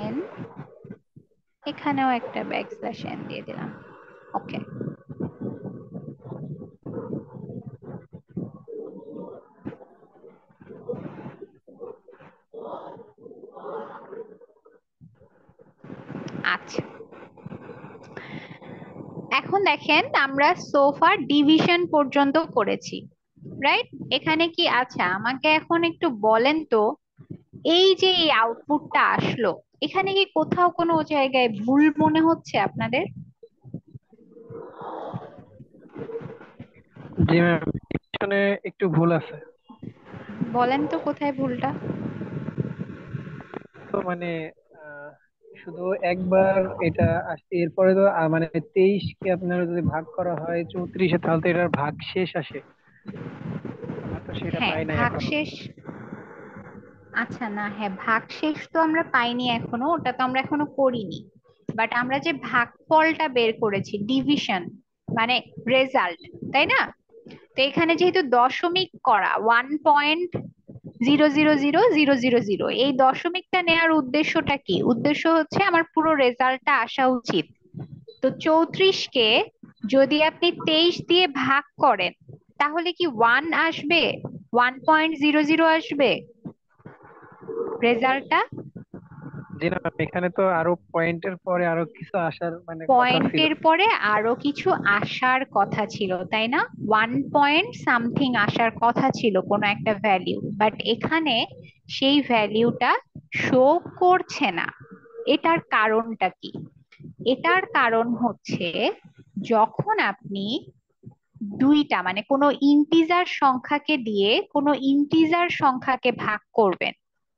এন, এখানেও একটা ব্যাকস্ল্যাশ এন দিয়ে দিলাম। ওকে, আচ্ছা এখন দেখেন আমরা সোফা ডিভিশন পর্যন্ত করেছি, রাইট? এখানে কি আচ্ছা আমাকে এখন একটু বলেন তো, এই যে এই আউটপুটটা আসলো, এখানে কি কোথাও কোনো জায়গায় ভুল মনে হচ্ছে আপনাদের? জি ম্যাম, এখানে একটু ভুল আছে। বলেন তো কোথায় ভুলটা। তো মানে আহ, শুধু একবার এটা আসছে, এরপরে তো মানে 23 কে আপনার যদি ভাগ করা হয় 34-এ, তাহলে তো এটার ভাগ শেষ আসে। আমরা তো সেটা হ্যাঁ পাই নাই এখনো। ভাগশেষ, আচ্ছা না হ্যাঁ ভাগশেষ তো আমরা পাইনি এখনো, ওটা তো আমরা এখনো করিনি। বাট আমরা যে ভাগফলটা বের করেছি, ডিভিশন মানে রেজাল্ট, তাই না? তো এখানে যেহেতু দশমিক করা 1.0000000, এই দশমিকটা নেওয়ার উদ্দেশ্যটা কি? উদ্দেশ্য হচ্ছে আমার পুরো রেজাল্টটা আসা উচিত। তো 34-কে যদি আপনি 23 দিয়ে ভাগ করেন তাহলে কি 1 আসবে, 1.00 আসবে রেজাল্টটা? জি না ম্যাম, এখানে তো আরো পয়েন্টের পরে আরো কিছু আসার মানে কথা ছিল। পয়েন্টের পরে আরো কিছু আসার কথা ছিল, তাই না? 1 পয়েন্ট সামথিং আসার কথা ছিল কোনো একটা ভ্যালিউ, বাট এখানে সেই ভ্যালিউটা শো করছে না। এটার কারণটা কি? এটার কারণ হচ্ছে যখন আপনি দুইটা মানে কোনো ইন্টিজার সংখ্যাকে দিয়ে কোনো ইন্টিজার সংখ্যাকে ভাগ করবেন,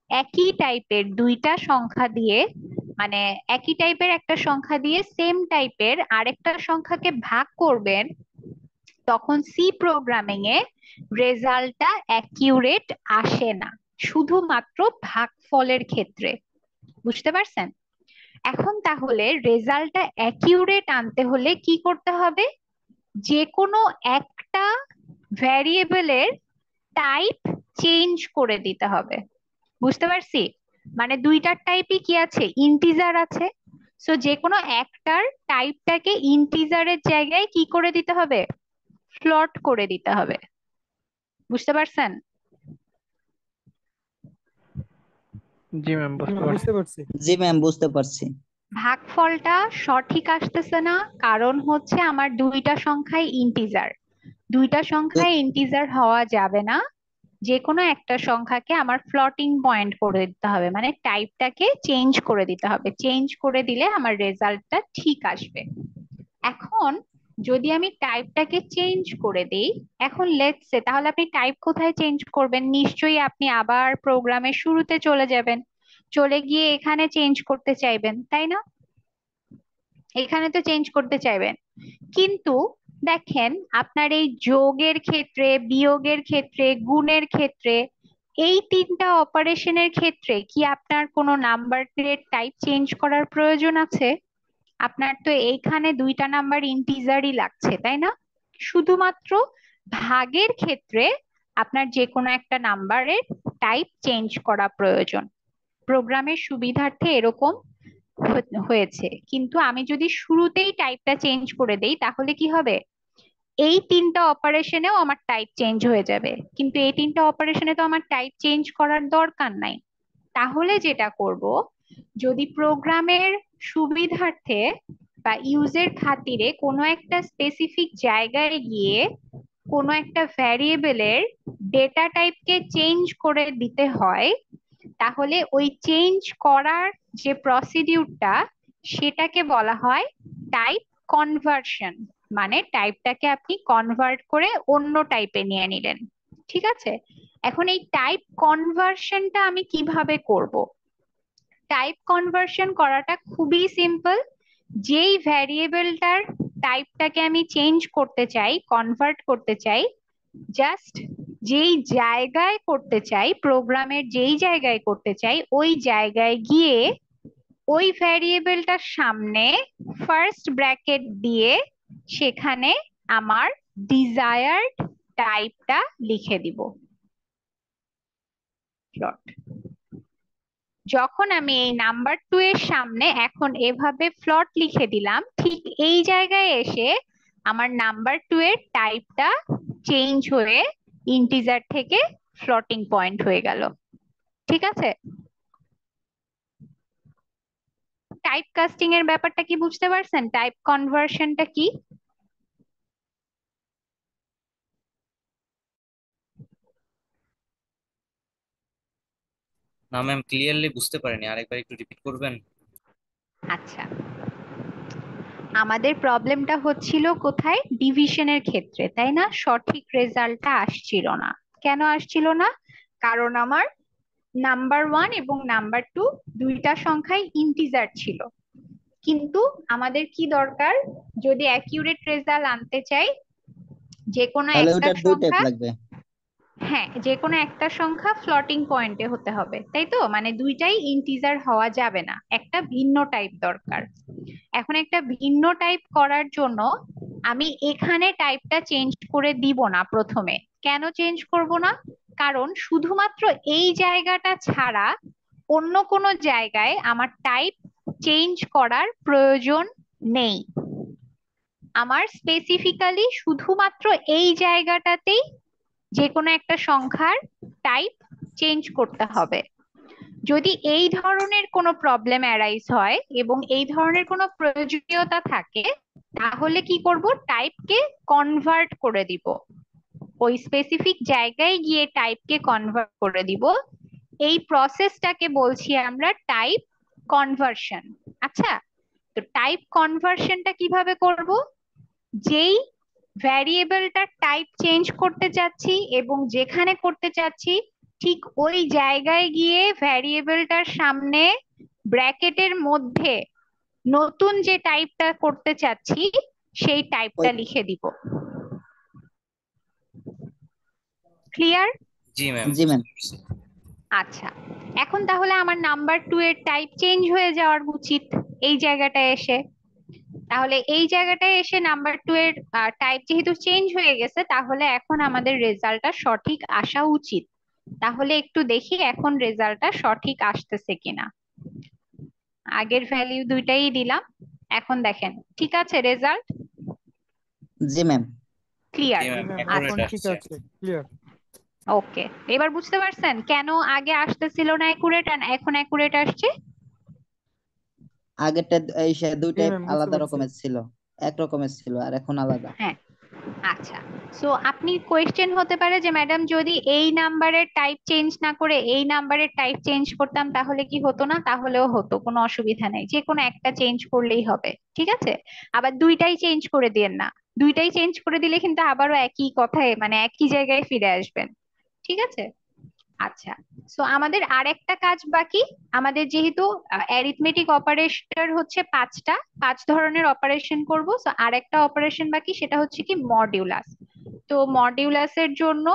একই টাইপের দুইটা সংখ্যা দিয়ে, মানে একই টাইপের একটা সংখ্যা দিয়ে সেম টাইপের আরেকটা সংখ্যাকে ভাগ করবেন, তখন সি প্রোগ্রামিং এ রেজাল্টটা অ্যাকিউরেট আসে না, শুধুমাত্র ভাগফলের ক্ষেত্রে। বুঝতে পারছেন? এখন তাহলে রেজাল্টটা অ্যাকিউরেট আনতে হলে কি করতে হবে? যে কোনো একটা ভ্যারিয়েবলের টাইপ চেঞ্জ করে দিতে হবে। বুঝতে পারছি? মানে দুইটার টাইপই কি আছে, ইন্টিজার আছে। সো যে কোনো একটার টাইপটাকে ইন্টিজারের জায়গায় কি করে দিতে হবে? ফ্লট করে দিতে হবে। বুঝতে পারছেন? জি ম্যাম, বুঝতে পারছি। জি ম্যাম, বুঝতে পারছি। ভাগফলটা সঠিক আসতেছে না কারণ হচ্ছে আমার দুইটা সংখ্যাই ইন্টিজার। দুইটা সংখ্যায় ইন্টিজার হওয়া যাবে না, যে কোনো একটা সংখ্যাকে আমার ফ্লোটিং পয়েন্ট করে দিতে হবে, মানে টাইপটাকে চেঞ্জ করে দিতে হবে। চেঞ্জ করে দিলে আমার রেজাল্টটা ঠিক আসবে। এখন যদি আমি টাইপটাকে চেঞ্জ করে দিই, এখন লেটস সে, তাহলে আপনি টাইপ কোথায় চেঞ্জ করবেন? নিশ্চয়ই আপনি আবার প্রোগ্রামের শুরুতে চলে যাবেন, চলে গিয়ে এখানে চেঞ্জ করতে চাইবেন, তাই না? এখানে তো চেঞ্জ করতে চাইবেন, কিন্তু দেখেন আপনার এই যোগের ক্ষেত্রে, বিয়োগের ক্ষেত্রে, গুণের ক্ষেত্রে, এই তিনটা অপারেশনের ক্ষেত্রে কি আপনার কোনো নাম্বারের টাইপ চেঞ্জ করার প্রয়োজন আছে? আপনার তো এইখানে দুইটা নাম্বার ইন্টিজারই লাগছে, তাই না? শুধুমাত্র ভাগের ক্ষেত্রে আপনার যে কোনো একটা নাম্বারের টাইপ চেঞ্জ করা প্রয়োজন। প্রোগ্রামের সুবিধার্থে এরকম হয়েছে, কিন্তু আমি যদি শুরুতেই টাইপটা চেঞ্জ করে দেই তাহলে কি হবে? এই তিনটা অপারেশনেও আমার টাইপ চেঞ্জ হয়ে যাবে, কিন্তু এই তিনটা অপারেশনে তো আমার টাইপ চেঞ্জ করার দরকার নাই। তাহলে যেটা করব, যদি প্রোগ্রামের সুবিধার্থে বা ইউজের খাতিরে কোনো একটা স্পেসিফিক জায়গায় গিয়ে কোনো একটা ভ্যারিয়েবলের ডেটা টাইপকে চেঞ্জ করে দিতে হয়, তাহলে ওই চেঞ্জ করার যে প্রসিডিউরটা সেটাকে বলা হয় টাইপ কনভার্সন। মানে টাইপটাকে আপনি কনভার্ট করে অন্য টাইপে নিয়ে নিলেন, ঠিক আছে? এখন এই টাইপ কনভার্সনটা আমি কিভাবে করব? টাইপ কনভার্সন করাটা খুবই সিম্পল। যেই ভ্যারিয়েবলটার টাইপটাকে আমি চেঞ্জ করতে চাই, কনভার্ট করতে চাই, জাস্ট যেই জায়গায় করতে চাই, প্রোগ্রামের যেই জায়গায় করতে চাই, ওই জায়গায় গিয়ে ওই ভ্যারিয়েবলটার সামনে ফার্স্ট ব্র্যাকেট দিয়ে সেখানে আমার ডিজায়ার্ড টাইপটা লিখে দিব ফ্লট। যখন আমি এই নাম্বার 2 এর সামনে এখন এভাবে ফ্লট লিখে দিলাম, ঠিক এই জায়গায় এসে আমার নাম্বার 2 এর টাইপটা চেঞ্জ হয়ে ইন্টিজার থেকে ফ্লোটিং পয়েন্ট হয়ে গেল। ঠিক আছে, টাইপ কাস্টিং এর ব্যাপারটা কি বুঝতে পারছেন? টাইপ কনভার্সনটা কি? না ম্যাম, ক্লিয়ারলি বুঝতে পারিনি, আরেকবার একটু রিপিট করবেন? আচ্ছা, আমাদের প্রবলেমটা হচ্ছিল কোথায়? ডিভিশনের ক্ষেত্রে, তাই না? সঠিক রেজাল্টটা আসছিল না। কেন আসছিল না? কারণ আমার নাম্বার 1 এবং নাম্বার 2 দুইটা সংখ্যাই ইন্টিজার ছিল। কিন্তু আমাদের কি দরকার? যদি অ্যাকিউরেট রেজাল্ট আনতে চাই, যে কোনো তাহলে একটা ওটার দুই টাইপ সংখ্যা, লাগবে। হ্যাঁ, যে কোনো একটা সংখ্যা ফ্লোটিং পয়েন্টে হতে হবে, তাই তো? মানে দুইটাই ইন্টিজার হওয়া যাবে না, একটা ভিন্ন টাইপ দরকার। এখন একটা ভিন্ন টাইপ করার জন্য আমি এখানে টাইপটা চেঞ্জ করে দিব না প্রথমে। কেন চেঞ্জ করব না? কারণ শুধুমাত্র এই জায়গাটা ছাড়া অন্য কোনো জায়গায় আমার টাইপ চেঞ্জ করার প্রয়োজন নেই। আমার স্পেসিফিক্যালি শুধুমাত্র এই জায়গাটাতেই যে কোনো একটা সংখ্যার টাইপ চেঞ্জ করতে হবে। যদি এই ধরনের কোনো প্রবলেম অ্যারাইজ হয় এবং এই ধরনের কোনো প্রয়োজনীয়তা থাকে, তাহলে কি করব? টাইপকে কনভার্ট করে দিব, ওই স্পেসিফিক জায়গায় গিয়ে টাইপকে কনভার্ট করে দিব। এই প্রসেসটাকে বলছি আমরা টাইপ কনভার্সন। আচ্ছা, তো টাইপ কনভার্সনটা কিভাবে করব? যেই ভ্যারিয়েবলটার টাইপ চেঞ্জ করতে চাচ্ছি এবং যেখানে করতে চাচ্ছি ঠিক ওই জায়গায় গিয়ে ভ্যারিয়েবলটার সামনে ব্র্যাকেটের মধ্যে নতুন যে টাইপটা করতে চাচ্ছি সেই টাইপটা লিখে দিব। ক্লিয়ার? জি ম্যাম। জি ম্যাম। আচ্ছা, এখন তাহলে আমার নাম্বার 2 এর টাইপ চেঞ্জ হয়ে যাওয়ার উচিত এই জায়গাটায় এসে। তাহলে এই জায়গাটায় এসে নাম্বার 2 এর টাইপ যেহেতু চেঞ্জ হয়ে গেছে, তাহলে এখন আমাদের রেজাল্টটা সঠিক আসা উচিত। তাহলে একটু দেখি এখন রেজাল্টটা সঠিক আসতেছে কিনা। আগের ভ্যালু দুইটাই দিলাম, এখন দেখেন ঠিক আছে রেজাল্ট? জি ম্যাম। ক্লিয়ার? জি ম্যাম, আচ্ছা, ঠিক আছে, ক্লিয়ার। ওকে, এবার বুঝতে পারছেন কেন আগে আসতেছিল না অ্যাকুরেট আর এখন অ্যাকুরেট আসছে? আগেরটা এই দুই জি টাইপ ম্যাম, বুঝতে আলাদা পারছি। রকমের ছিল, এক রকমের ছিল আর এখন আলাদা। হ্যাঁ, আচ্ছা। সো আপনি কোয়েশ্চেন হতে পারে যে ম্যাডাম যদি এই নাম্বারের টাইপ চেঞ্জ না করে এই নাম্বারের টাইপ চেঞ্জ করতাম তাহলে কি হতো না? তাহলেও হতো, কোনো অসুবিধা নেই, যে কোনো একটা চেঞ্জ করলেই হবে। ঠিক আছে, আবার দুইটাই চেঞ্জ করে দিয়েন না। দুইটাই চেঞ্জ করে দিলে কিন্তু আবারও একই কথায় মানে একই জায়গায় ফিরে আসবেন। ঠিক আছে, আচ্ছা। সো আমাদের আরেকটা কাজ বাকি। আমাদের যেহেতু অ্যারিথমেটিক অপারেটর হচ্ছে 5টা, 5 ধরনের অপারেশন করব। সো আরেকটা অপারেশন বাকি, সেটা হচ্ছে কি মডিউলাস। তো মডিউলাসের জন্য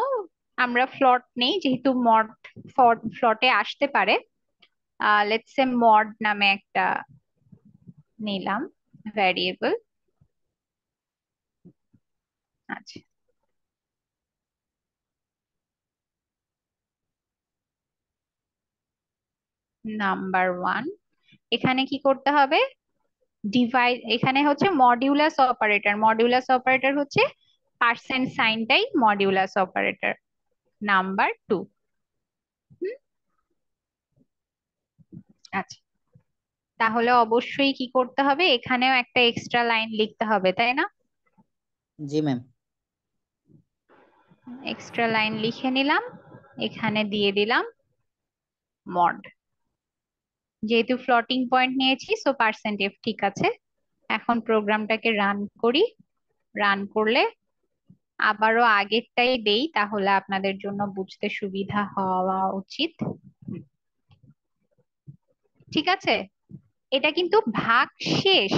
আমরা ফ্লট নেই, যেহেতু মড ফ্লটে আসতে পারে। লেটস সে মড নামে একটা নিলাম ভ্যারিয়েবল। আচ্ছা, নাম্বার 1, এখানে কি করতে হবে? ডিভাইড, এখানে হচ্ছে মডিউলাস অপারেটর। মডিউলাস অপারেটর হচ্ছে পার্সেন্ট সাইনটাই মডিউলাস অপারেটর। নাম্বার 2। আচ্ছা, তাহলে অবশ্যই কি করতে হবে? এখানেও একটা এক্সট্রা লাইন লিখতে হবে, তাই না? জি ম্যাম। এক্সট্রা লাইন লিখে নিলাম, এখানে দিয়ে দিলাম মড। যেহেতু ফ্লোটিং পয়েন্ট নিয়েছি সো পার্সেন্ট এফ ঠিক আছে। এখন প্রোগ্রামটাকে রান করি। রান করলে আবারও আগেরটাই দেই, তাহলে আপনাদের জন্য বুঝতে সুবিধা হওয়া উচিত। ঠিক আছে, এটা কিন্তু ভাগ শেষ।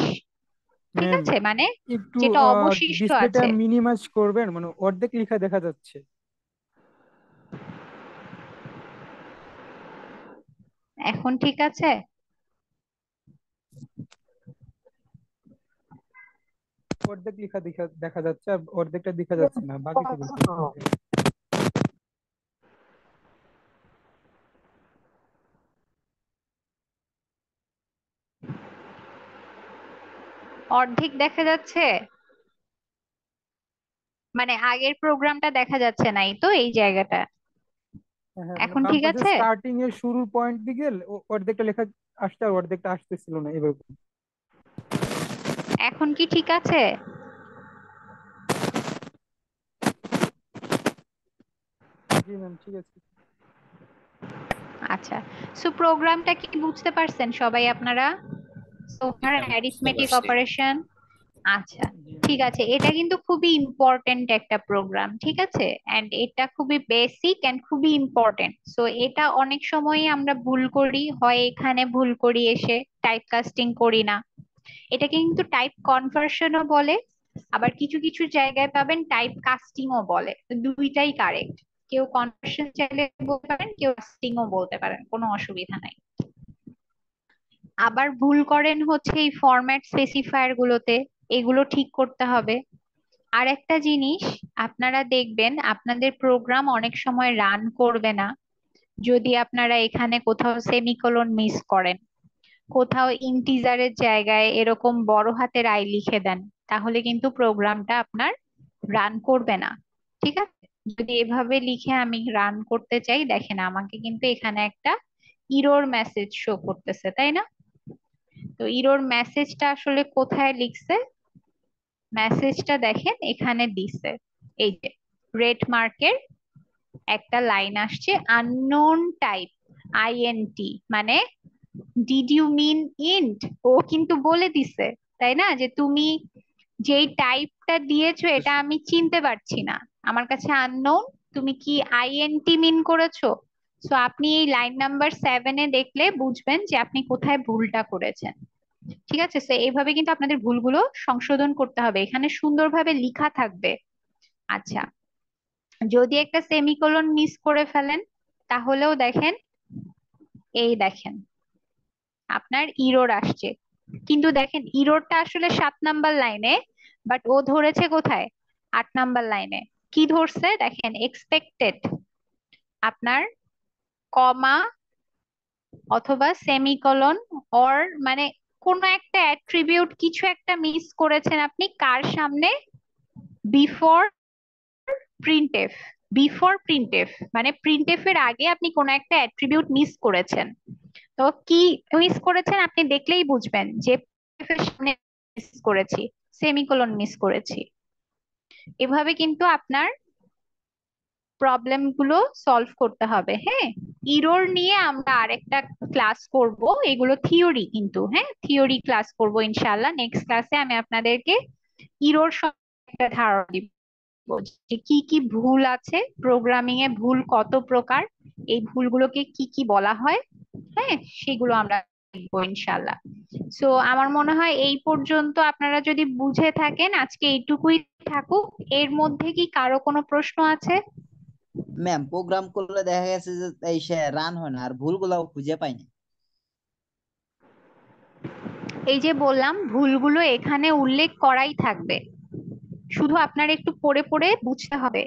ঠিক ম্যাম, আছে, মানে একটু যেটা অবশিষ্ট ডিসপ্লেটা আছে। মিনিমাইজ করবেন, মানে অর্ধেক লেখা দেখা যাচ্ছে। এখন ঠিক আছে? অর্ধেক লেখা দেখা দেখা যাচ্ছে আর অর্ধেকটা দেখা যাচ্ছে না, বাকি কি বলছে? অর্ধেক দেখা যাচ্ছে, মানে আগের প্রোগ্রামটা দেখা যাচ্ছে নাই তো এই জায়গাটা। হ্যাঁ, মানে এখন বাম ঠিক পাশে আছে? স্টার্টিং এর শুরুর পয়েন্ট দিকে অর্ধেকটা লেখা আসছে আর অর্ধেকটা আসতেছিল না এভাবে। এখন কি ঠিক আছে? জি ম্যাম, ঠিক আছে। আচ্ছা, সো প্রোগ্রামটা কি বুঝতে পারছেন সবাই আপনারা? সোমার হ্যাঁ বুঝতে অ্যারিথমেটিক পারছি। অপারেশন। আচ্ছা, জি ঠিক আছে, এটা কিন্তু খুবই ইম্পর্টেন্ট একটা প্রোগ্রাম, ঠিক আছে, এন্ড এটা খুবই বেসিক এন্ড খুবই ইম্পর্টেন্ট। সো এটা অনেক সময় আমরা ভুল করি, হয় এখানে ভুল করি এসে টাইপ কাস্টিং করি না। এটা কিন্তু টাইপ কনভার্সনও বলে, আবার কিছু কিছু জায়গায় পাবেন টাইপ কাস্টিংও বলে, তো দুইটাই কারেক্ট। কেউ কনভার্সন চাইলে বলতে পারেন, কেউ কাস্টিংও বলতে পারেন, কোনো অসুবিধা নাই। আবার ভুল করেন হচ্ছে এই ফরম্যাট স্পেসিফায়ার গুলোতে, এগুলো ঠিক করতে হবে। আর একটা জিনিস আপনারা দেখবেন, আপনাদের প্রোগ্রাম অনেক সময় রান করবে না যদি আপনারা এখানে কোথাও সেমিকোলন মিস করেন, কোথাও ইন্টিজারের জায়গায় এরকম বড় হাতের আই লিখে দেন, তাহলে কিন্তু প্রোগ্রামটা আপনার রান করবে না। ঠিক আছে? যদি এভাবে লিখে আমি রান করতে চাই, দেখেন আমাকে কিন্তু এখানে একটা ইরর মেসেজ শো করতেছে, তাই না? তো ইরর মেসেজটা আসলে কোথায় লিখছে? মেসেজটা দেখেন এখানে দিছে, এই যে রেড মার্কের একটা লাইন আসছে, আননোন টাইপ আইএনটি, মানে ডিড ইউ মিন ইন্ট। ও কিন্তু বলে দিছে, তাই না, যে তুমি যেই টাইপটা দিয়েছো এটা আমি চিনতে পারছি না, আমার কাছে আননোন, তুমি কি আইএনটি মিন করেছো? সো আপনি এই লাইন নাম্বার 7-এ দেখলে বুঝবেন যে আপনি কোথায় ভুলটা করেছেন। ঠিক আছে, তো এইভাবে কিন্তু আপনাদের ভুলগুলো সংশোধন করতে হবে, এখানে সুন্দরভাবে লেখা থাকবে। আচ্ছা, যদি একটা সেমিকোলন মিস করে ফেলেন তাহলেও দেখেন, এই দেখেন আপনার ইরর আসছে, কিন্তু দেখেন ইররটা আসলে 7 নাম্বার লাইনে, বাট ও ধরেছে কোথায়? 8 নাম্বার লাইনে। কি ধরছে দেখেন, এক্সপেক্টেড, আপনার কমা অথবা সেমিকোলন, অর মানে কোন একটা অ্যাট্রিবিউট কিছু একটা মিস করেছেন আপনি, কার সামনে? Before printf. বিফোর প্রিন্টএফ মানে প্রিন্টএফ এর আগে আপনি কোন একটা অ্যাট্রিবিউট মিস করেছেন। তো কি মিস করেছেন আপনি দেখলেই বুঝবেন যে printf এর সামনে মিস করেছি, সেমিকোলন মিস করেছি। এভাবে কিন্তু আপনার প্রবলেম গুলো সলভ করতে হবে। হ্যাঁ, ইরর নিয়ে আমরা আরেকটা ক্লাস করব, এগুলো থিওরি কিন্তু, হ্যাঁ থিওরি ক্লাস করব ইনশাআল্লাহ। নেক্সট ক্লাসে আমি আপনাদেরকে ইরর সম্পর্কে একটা ধারণা দিব, যে কি কি ভুল আছে প্রোগ্রামিং এ, ভুল কত প্রকার, এই ভুলগুলোকে কি কি বলা হয়, হ্যাঁ সেগুলো আমরা দেখবো ইনশাআল্লাহ। সো আমার মনে হয় এই পর্যন্ত আপনারা যদি বুঝে থাকেন, আজকে এইটুকুই থাকুক। এর মধ্যে কি কারো কোনো প্রশ্ন আছে? ম্যাম, প্রোগ্রাম করলে দেখা গেছে যে এই সে রান হয় না আর ভুলগুলাও খুঁজে পাই না। এই যে বললাম, ভুলগুলো এখানে উল্লেখ করাই থাকবে, শুধু আপনার একটু পড়ে পড়ে বুঝতে হবে।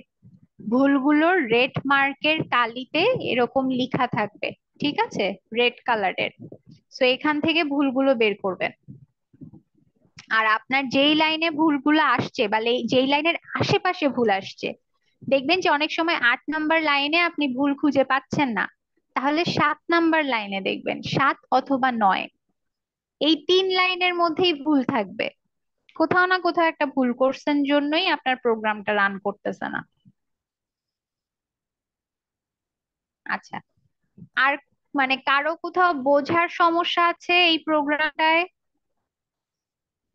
ভুলগুলো রেড মার্কের কালিতে এরকম লেখা থাকবে, ঠিক আছে, রেড কালারের। সো এখান থেকে ভুলগুলো বের করবেন। আর আপনার যেই লাইনে ভুলগুলো আসছে বা যেই লাইনের আশেপাশে ভুল আসছে, দেখবেন যে অনেক সময় 8 নাম্বার লাইনে আপনি ভুল খুঁজে পাচ্ছেন না, তাহলে 7 নাম্বার লাইনে দেখবেন, 7 অথবা 9, এই 3 লাইনের মধ্যেই ভুল থাকবে। কোথাও না কোথাও একটা ভুল করছেন জন্যই আপনার প্রোগ্রামটা রান করতেছে না। আচ্ছা, আর মানে কারো কোথাও বোঝার সমস্যা আছে এই প্রোগ্রামটায়?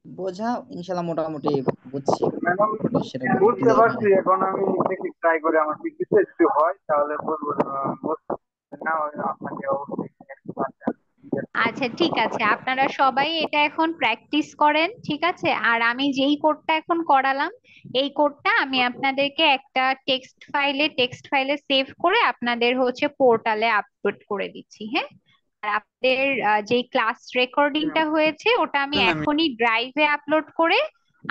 বোঝা ইনশাল্লাহ মোটামুটি বুঝছি, ম্যাডাম মোটামুটি সেটা বুঝতে ক্লিয়ার পারছি, হয়নি। এখন আমি দেখি ট্রাই করে আমার পিছিতে যদি হয় তাহলে বলবো, না হয় আপনাকে অবশ্যই একটু পাঠান। আচ্ছা ঠিক আছে, আপনারা সবাই এটা এখন প্র্যাকটিস করেন, ঠিক আছে। আর আমি যেই কোডটা এখন করালাম, এই কোডটা আমি আপনাদেরকে একটা টেক্সট ফাইলে সেভ করে আপনাদের হচ্ছে পোর্টালে আপলোড করে দিচ্ছি, হ্যাঁ। আর আপনাদের যে ক্লাস রেকর্ডিংটা হয়েছে ওটা আমি এখনই ড্রাইভে আপলোড করে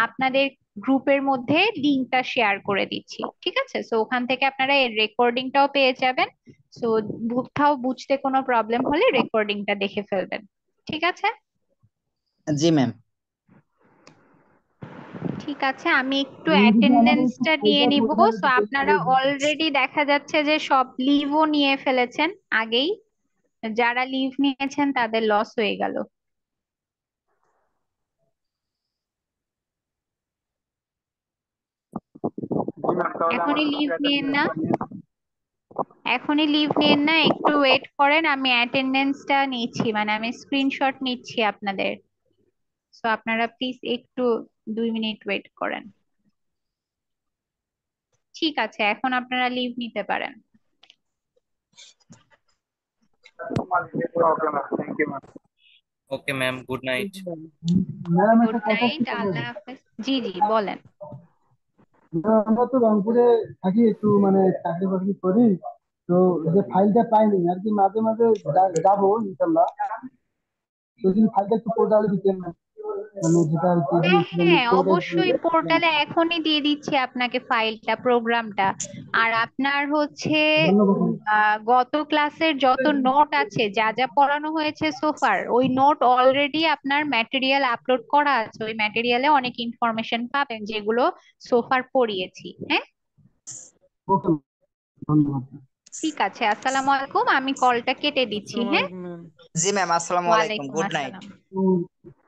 আপনাদের গ্রুপের মধ্যে লিঙ্কটা শেয়ার করে দিচ্ছি, ঠিক আছে? সো ওখান থেকে আপনারা এর রেকর্ডিংটাও পেয়ে যাবেন। সো কোথাও বুঝতে কোনো প্রবলেম হলে রেকর্ডিংটা দেখে ফেলবেন, ঠিক আছে? জি ম্যাম। ঠিক আছে, আমি একটু অ্যাটেন্ডেন্সটা নিয়ে নিব। সো আপনারা অলরেডি দেখা যাচ্ছে যে সব লিভও নিয়ে ফেলেছেন আগেই। যারা লিভ নিয়েছেন তাদের লস হয়ে গেল। জি ম্যাম, তাহলে আমার এখনই লিভ নিয়েন না, attendance এখনই লিভ নিয়েন না, একটু ওয়েট করেন। আমি অ্যাটেন্ডেন্সটা নিচ্ছি, মানে আমি স্ক্রিনশট নিচ্ছি আপনাদের। সো আপনারা প্লিজ একটু 2 মিনিট ওয়েট করেন। ঠিক আছে, এখন আপনারা লিভ নিতে পারেন। Okay ma'am, thank you ma'am. Okay ma'am, good night. Ma'am good একটা কথা নাইট, ছিল আল্লাহ হাফেজ। জি জি বলেন। আমরা তো রংপুরে থাকি, একটু মানে চাকরি বাকরি করি, তো যে ফাইলটা পাইনি আর কি, মাঝে মাঝে যাবো ইনশাল্লাহ। তো যদি ফাইলটা একটু পোর্টালে দিতেন, মানে যেটা আর কি হ্যাঁ দিয়েছিলেন হ্যাঁ, কোডের অবশ্যই পোর্টালে এখনই দিয়ে দিচ্ছি আপনাকে ফাইলটা, প্রোগ্রামটা। আর আপনার হচ্ছে গত ক্লাসের যত নোট আছে, যা যা পড়ানো হয়েছে সোফার, ওই নোট অলরেডি আপনার ম্যাটেরিয়াল আপলোড করা আছে। ওই ম্যাটেরিয়ালে অনেক ইনফরমেশন পাবেন যেগুলো সোফার পড়িয়েছি। হ্যাঁ, ওকে, ধন্যবাদ। ঠিক আছে, আসসালামু আলাইকুম, আমি কলটা কেটে দিচ্ছি। হ্যাঁ, আসসালামু আলাইকুম ম্যাম। জি ম্যাম, আসসালামু আলাইকুম, ওয়ালাইকুম গুড নাইট। আসসালাম।